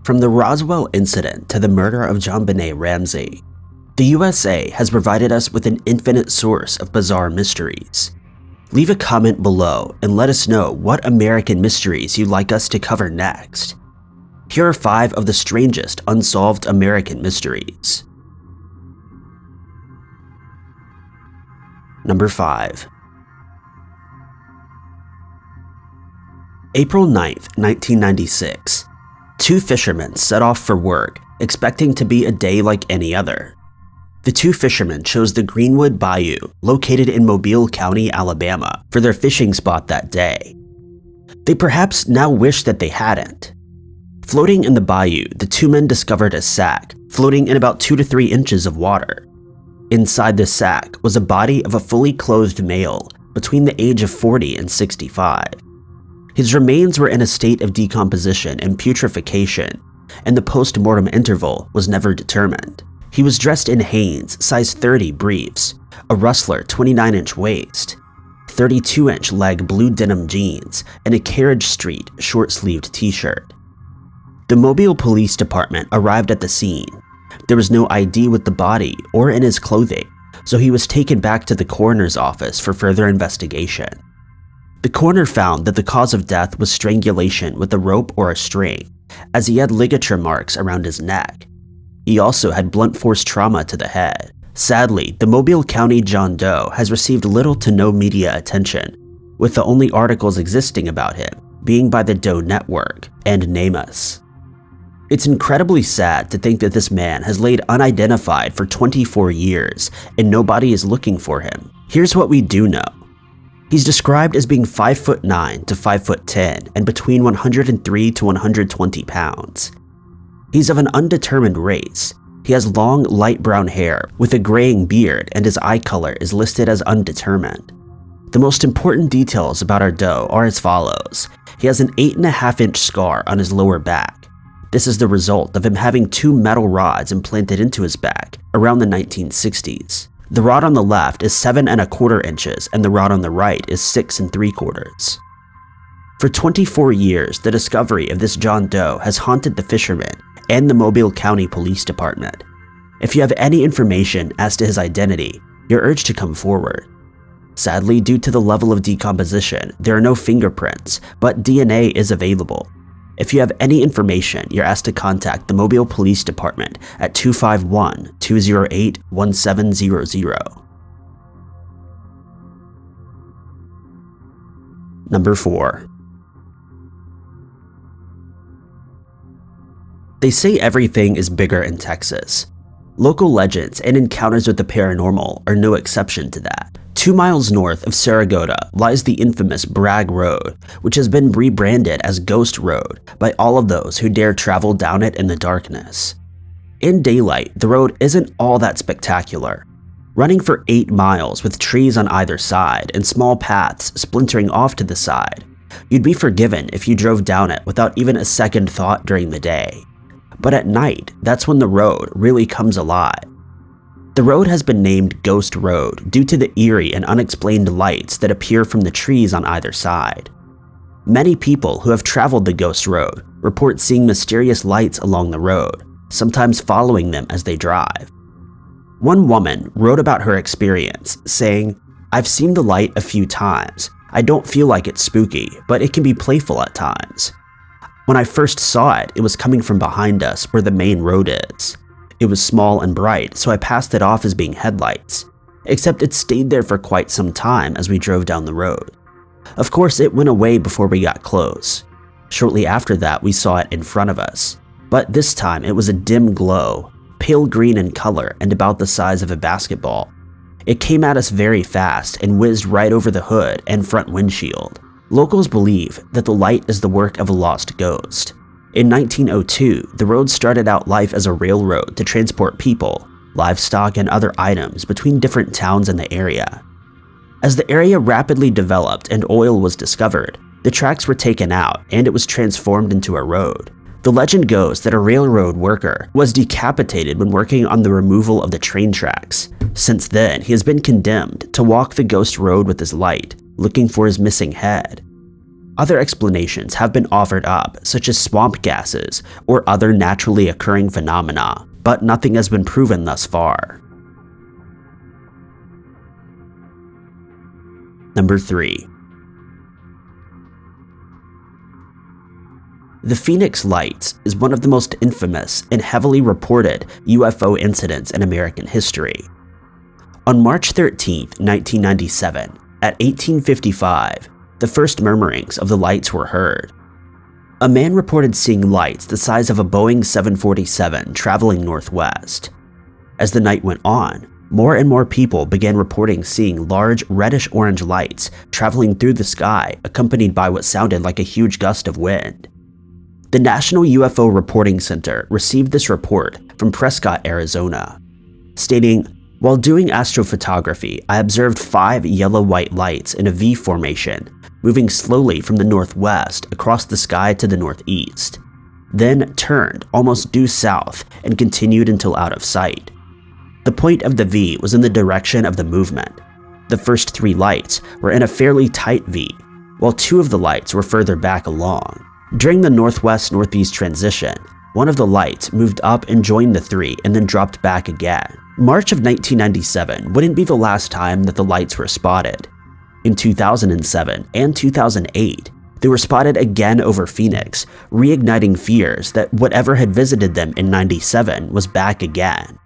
From the Roswell incident to the murder of JonBenet Ramsey, the USA has provided us with an infinite source of bizarre mysteries. Leave a comment below and let us know what American mysteries you'd like us to cover next. Here are 5 of the strangest unsolved American mysteries. Number 5. April 9th, 1996. 2 fishermen set off for work, expecting to be a day like any other. The 2 fishermen chose the Greenwood Bayou, located in Mobile County, Alabama, for their fishing spot that day. They perhaps now wish that they hadn't. Floating in the bayou, the 2 men discovered a sack, floating in about 2 to 3 inches of water. Inside the sack was a body of a fully clothed male, between the age of 40 and 65. His remains were in a state of decomposition and putrefaction, and the post-mortem interval was never determined. He was dressed in Hanes size 30 briefs, a Rustler 29-inch waist, 32-inch leg blue denim jeans, and a Carriage Street short-sleeved t-shirt. The Mobile Police Department arrived at the scene. There was no ID with the body or in his clothing, so he was taken back to the coroner's office for further investigation. The coroner found that the cause of death was strangulation with a rope or a string, as he had ligature marks around his neck. He also had blunt force trauma to the head. Sadly, the Mobile County John Doe has received little to no media attention, with the only articles existing about him being by the Doe Network and Name Us. It's incredibly sad to think that this man has laid unidentified for 24 years and nobody is looking for him. Here's what we do know. He's described as being 5'9" to 5'10" and between 103 to 120 pounds. He's of an undetermined race. He has long, light brown hair with a graying beard, and his eye color is listed as undetermined. The most important details about our Doe are as follows. He has an 8.5-inch scar on his lower back. This is the result of him having 2 metal rods implanted into his back around the 1960s. The rod on the left is 7.25 inches and the rod on the right is 6 3/4. For 24 years, the discovery of this John Doe has haunted the fishermen and the Mobile County Police Department. If you have any information as to his identity, you're urged to come forward. Sadly, due to the level of decomposition, there are no fingerprints, but DNA is available. If you have any information, you're asked to contact the Mobile Police Department at 251-208-1700. Number 4. They say everything is bigger in Texas. Local legends and encounters with the paranormal are no exception to that. 2 miles north of Saragota lies the infamous Bragg Road, which has been rebranded as Ghost Road by all of those who dare travel down it in the darkness. In daylight, the road isn't all that spectacular. Running for 8 miles with trees on either side and small paths splintering off to the side, you'd be forgiven if you drove down it without even a second thought during the day. But at night, that's when the road really comes alive. The road has been named Ghost Road due to the eerie and unexplained lights that appear from the trees on either side. Many people who have traveled the Ghost Road report seeing mysterious lights along the road, sometimes following them as they drive. One woman wrote about her experience, saying, "I've seen the light a few times. I don't feel like it's spooky, but it can be playful at times. When I first saw it, it was coming from behind us where the main road is. It was small and bright, so I passed it off as being headlights, except it stayed there for quite some time as we drove down the road. Of course, it went away before we got close. Shortly after that, we saw it in front of us, but this time it was a dim glow, pale green in color and about the size of a basketball. It came at us very fast and whizzed right over the hood and front windshield. Locals believe that the light is the work of a lost ghost. In 1902, the road started out life as a railroad to transport people, livestock, and other items between different towns in the area. As the area rapidly developed and oil was discovered, the tracks were taken out and it was transformed into a road. The legend goes that a railroad worker was decapitated when working on the removal of the train tracks. Since then, he has been condemned to walk the ghost road with his light, looking for his missing head. Other explanations have been offered up, such as swamp gases or other naturally occurring phenomena, but nothing has been proven thus far. Number 3. The Phoenix Lights is one of the most infamous and heavily reported UFO incidents in American history. On March 13, 1997, at 1855, the first murmurings of the lights were heard. A man reported seeing lights the size of a Boeing 747 traveling northwest. As the night went on, more and more people began reporting seeing large reddish-orange lights traveling through the sky, accompanied by what sounded like a huge gust of wind. The National UFO Reporting Center received this report from Prescott, Arizona, stating, "While doing astrophotography, I observed 5 yellow-white lights in a V formation, moving slowly from the northwest across the sky to the northeast, then turned almost due south and continued until out of sight. The point of the V was in the direction of the movement. The first 3 lights were in a fairly tight V, while 2 of the lights were further back along. During the northwest-northeast transition, one of the lights moved up and joined the 3 and then dropped back again." March of 1997 wouldn't be the last time that the lights were spotted. In 2007 and 2008, they were spotted again over Phoenix, reigniting fears that whatever had visited them in '97 was back again.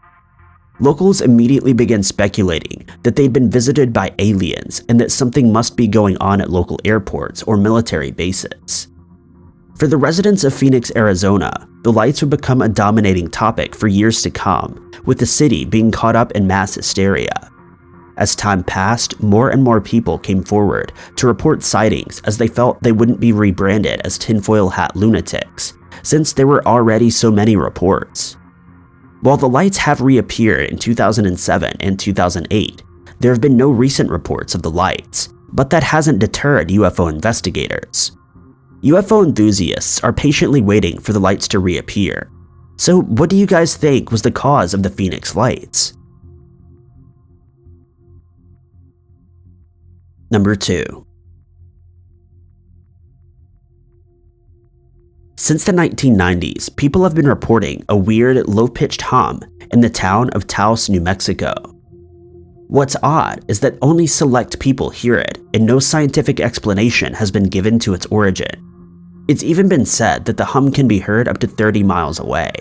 Locals immediately began speculating that they'd been visited by aliens and that something must be going on at local airports or military bases. For the residents of Phoenix, Arizona, the lights would become a dominating topic for years to come, with the city being caught up in mass hysteria. As time passed, more and more people came forward to report sightings as they felt they wouldn't be rebranded as tinfoil hat lunatics, since there were already so many reports. While the lights have reappeared in 2007 and 2008, there have been no recent reports of the lights, but that hasn't deterred UFO investigators. UFO enthusiasts are patiently waiting for the lights to reappear. So what do you guys think was the cause of the Phoenix Lights? Number 2. Since the 1990s, people have been reporting a weird, low-pitched hum in the town of Taos, New Mexico. What's odd is that only select people hear it, and no scientific explanation has been given to its origin. It's even been said that the hum can be heard up to 30 miles away.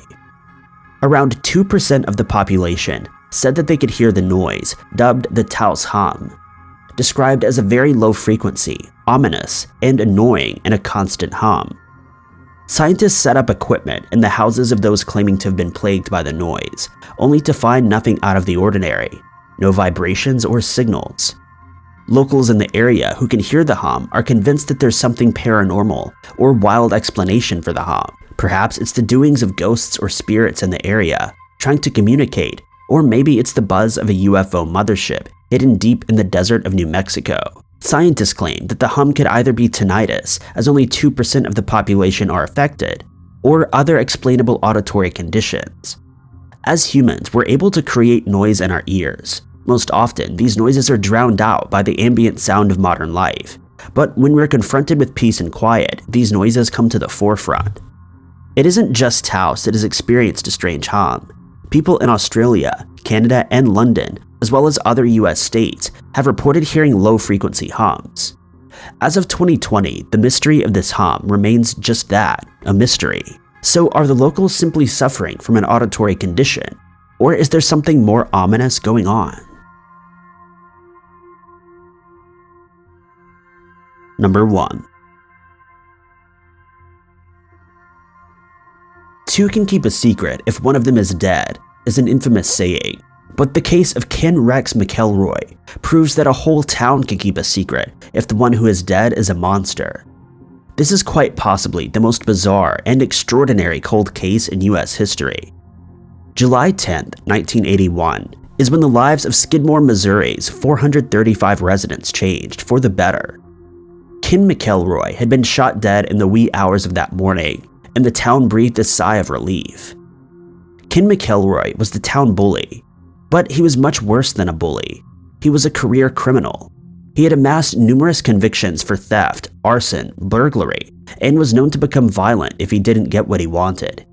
Around 2% of the population said that they could hear the noise, dubbed the Taos hum, described as a very low frequency, ominous, and annoying in a constant hum. Scientists set up equipment in the houses of those claiming to have been plagued by the noise, only to find nothing out of the ordinary, no vibrations or signals. Locals in the area who can hear the hum are convinced that there's something paranormal or wild explanation for the hum. Perhaps it's the doings of ghosts or spirits in the area, trying to communicate, or maybe it's the buzz of a UFO mothership hidden deep in the desert of New Mexico. Scientists claim that the hum could either be tinnitus, as only 2% of the population are affected, or other explainable auditory conditions. As humans, we're able to create noise in our ears. Most often, these noises are drowned out by the ambient sound of modern life. But when we're confronted with peace and quiet, these noises come to the forefront. It isn't just Taos that has experienced a strange hum. People in Australia, Canada, and London, as well as other US states, have reported hearing low-frequency hums. As of 2020, the mystery of this hum remains just that, a mystery. So are the locals simply suffering from an auditory condition, or is there something more ominous going on? Number 1. Two can keep a secret if one of them is dead is an infamous saying, but the case of Ken Rex McElroy proves that a whole town can keep a secret if the one who is dead is a monster. This is quite possibly the most bizarre and extraordinary cold case in US history. July 10, 1981 is when the lives of Skidmore, Missouri's 435 residents changed for the better. Ken McElroy had been shot dead in the wee hours of that morning, and the town breathed a sigh of relief. Ken McElroy was the town bully, but he was much worse than a bully. He was a career criminal. He had amassed numerous convictions for theft, arson, burglary, and was known to become violent if he didn't get what he wanted.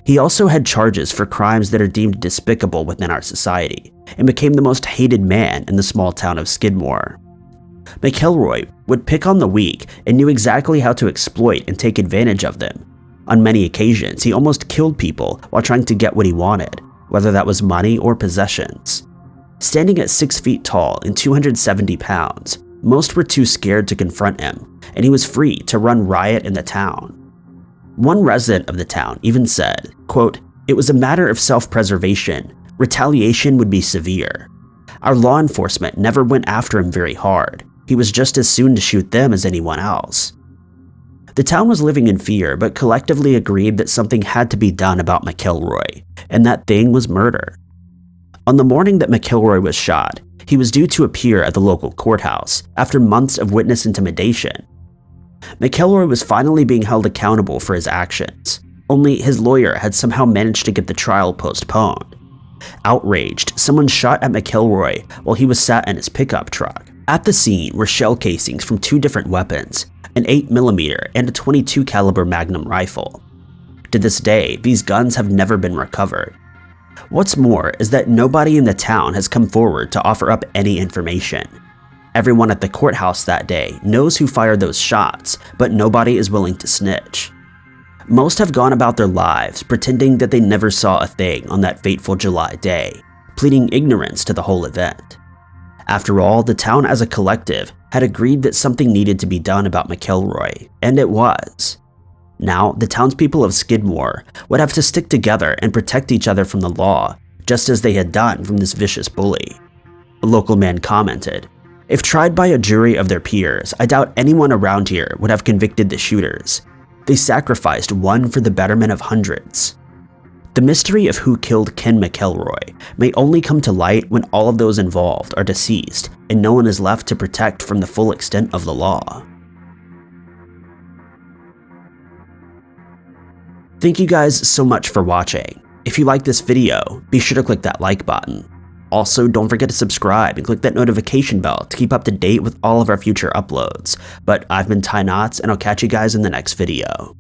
He also had charges for crimes that are deemed despicable within our society, and became the most hated man in the small town of Skidmore. McElroy would pick on the weak and knew exactly how to exploit and take advantage of them. On many occasions, he almost killed people while trying to get what he wanted, whether that was money or possessions. Standing at 6 feet tall and 270 pounds, most were too scared to confront him, and he was free to run riot in the town. One resident of the town even said, quote, "It was a matter of self-preservation. Retaliation would be severe. Our law enforcement never went after him very hard. He was just as soon to shoot them as anyone else." The town was living in fear, but collectively agreed that something had to be done about McElroy, and that thing was murder. On the morning that McElroy was shot, he was due to appear at the local courthouse after months of witness intimidation. McElroy was finally being held accountable for his actions, only his lawyer had somehow managed to get the trial postponed. Outraged, someone shot at McElroy while he was sat in his pickup truck. At the scene were shell casings from 2 different weapons, an 8mm and a .22 caliber Magnum rifle. To this day, these guns have never been recovered. What's more is that nobody in the town has come forward to offer up any information. Everyone at the courthouse that day knows who fired those shots, but nobody is willing to snitch. Most have gone about their lives pretending that they never saw a thing on that fateful July day, pleading ignorance to the whole event. After all, the town as a collective had agreed that something needed to be done about McElroy, and it was. Now, the townspeople of Skidmore would have to stick together and protect each other from the law, just as they had done from this vicious bully. A local man commented, "If tried by a jury of their peers, I doubt anyone around here would have convicted the shooters. They sacrificed one for the betterment of hundreds." The mystery of who killed Ken McElroy may only come to light when all of those involved are deceased and no one is left to protect from the full extent of the law. Thank you guys so much for watching. If you like this video, be sure to click that like button. Also, don't forget to subscribe and click that notification bell to keep up to date with all of our future uploads. But I've been Ty Knotts, and I'll catch you guys in the next video.